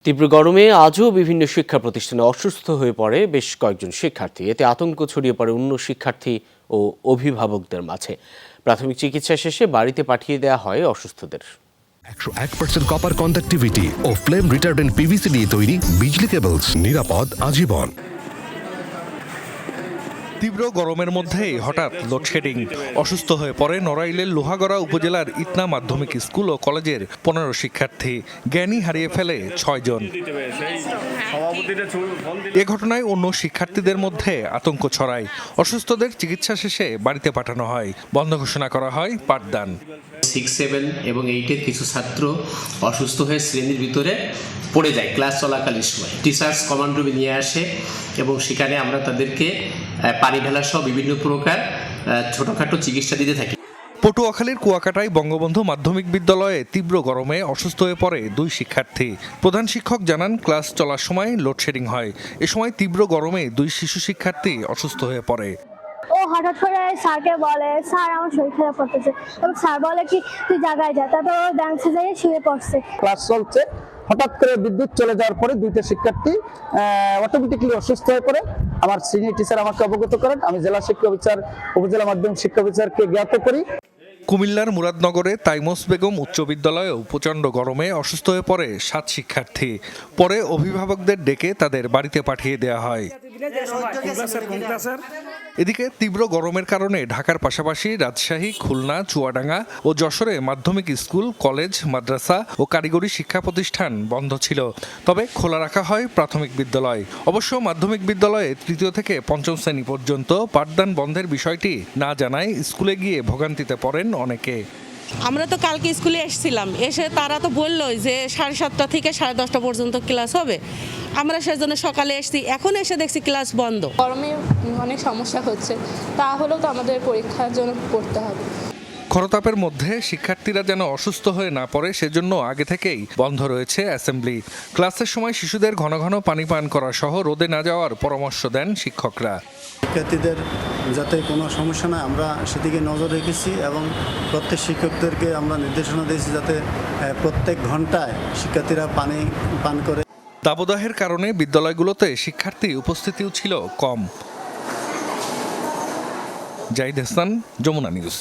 তীব্র গরমে আজও বিভিন্ন শিক্ষা প্রতিষ্ঠানে অসুস্থ হয়ে পড়ে বেশ কয়েকজন শিক্ষার্থী। এতে আতঙ্ক ছড়িয়ে পড়ে অন্য শিক্ষার্থী ও অভিভাবকদের মাঝে। প্রাথমিক চিকিৎসা শেষে বাড়িতে পাঠিয়ে দেওয়া হয় অসুস্থদের। 101% কপার কন্ডাক্টিভিটি ও ফ্লেম রিটার্ডেন্ট পিভিসি দিয়ে তৈরি বিজলি কেবলস, নিরাপদ আজীবন। তীব্র গরমের মধ্যেই হঠাৎ লোডশেডিং। অসুস্থ হয়ে পড়ে নড়াইলের লোহাগড়া উপজেলার ইতনা মাধ্যমিক স্কুল ও কলেজের 15 শিক্ষার্থী। জ্ঞানী হারিয়ে ফেলে 6 জন। এ ঘটনায় অন্য শিক্ষার্থীদের মধ্যে আতঙ্ক ছড়ায়। অসুস্থদের চিকিৎসা শেষে বাড়িতে পাঠানো হয়। বন্ধ ঘোষণা করা হয় পাঠদান। 6, 7 এবং 8-এর কিছু ছাত্র অসুস্থ হয়ে শ্রেণীর ভিতরে পড়ে যায় ক্লাস চলাকালীন সময়। টিচার্স কমান্ড রুমে নিয়ে আসে এবং সেখানে আমরা তাদেরকে পানি ঢালা সহ বিভিন্ন প্রকার ছোটখাটো চিকিৎসা দিতে থাকি। পটুয়াখালীর কুয়াকাটায় বঙ্গবন্ধু মাধ্যমিক বিদ্যালয়ে তীব্র গরমে অসুস্থ হয়ে পড়ে 2 শিক্ষার্থী। প্রধান শিক্ষক জানান, ক্লাস চলার সময় লোডশেডিং হয়। এ সময় তীব্র গরমে 2 শিশু শিক্ষার্থী অসুস্থ হয়ে পড়ে। ও হঠাৎ করে স্যারকে বলে, স্যার আমার শরীর খারাপ করতেছে, এবং স্যার বলে কি তুই জায়গায় যা। তারপর ও ডান্সে যেয়ে শুয়ে পড়ছে। ক্লাস চলছে, হঠাৎ করে বিদ্যুৎ চলে যাওয়ার পরে 2টা শিক্ষার্থী অটোমেটিক্যালি অসুস্থ হয়ে পড়ে। আমার সিনিয়র টিচার আমাকে অবগত করেন, আমি জেলা শিক্ষা অফিসার, উপজেলা মাধ্যমিক শিক্ষা অফিসারকে জ্ঞাত করি। কুমিল্লার মুরাদনগরে তাইমস বেগম উচ্চ বিদ্যালয়েও প্রচণ্ড গরমে অসুস্থ হয়ে পড়ে 7 শিক্ষার্থী। পরে অভিভাবকদের ডেকে তাদের বাড়িতে পাঠিয়ে দেওয়া হয়। এদিকে তীব্র গরমের কারণে ঢাকার পাশাপাশি রাজশাহী, খুলনা, চুয়াডাঙ্গা ও যশোরে মাধ্যমিক স্কুল, কলেজ, মাদ্রাসা ও কারিগরি শিক্ষা প্রতিষ্ঠান বন্ধ ছিল। তবে খোলা রাখা হয় প্রাথমিক বিদ্যালয়। অবশ্য মাধ্যমিক বিদ্যালয়ে 3য় থেকে 5ম শ্রেণী পর্যন্ত পাঠদান বন্ধের বিষয়টি না জানায় স্কুলে গিয়ে ভোগান্তিতে পড়েন অনেকে। আমরা তো কালকে স্কুলে এসেছিলাম, এসে তারা তো বললোই যে 7:30 থেকে 10:30 পর্যন্ত ক্লাস হবে। আমরা সেজন্য সকালে এসেছি, এখন এসে দেখছি ক্লাস বন্ধ। গরমে অনেক সমস্যা হচ্ছে, তাহলেও তো আমাদের পরীক্ষার জন্য পড়তে হবে। খরতাপের মধ্যে শিক্ষার্থীরা যেন অসুস্থ হয়ে না পড়ে সেজন্য আগে থেকেই বন্ধ রয়েছে অ্যাসেম্বলি। ক্লাসের সময় শিশুদের ঘন ঘন পানি পান করা সহ রোদে না যাওয়ার পরামর্শ দেন শিক্ষকরা। শিক্ষার্থীদের যাতে কোনো সমস্যা না, আমরা সেদিকে নজর রেখেছি এবং প্রত্যেক শিক্ষকদেরকে আমরা নির্দেশনা দিয়েছি যাতে প্রত্যেক ঘন্টায় শিক্ষার্থীরা পানি পান করে। দাবদাহের কারণে বিদ্যালয়গুলোতে শিক্ষার্থী উপস্থিতিও ছিল কম। জাহিদ হাসান, যমুনা নিউজ।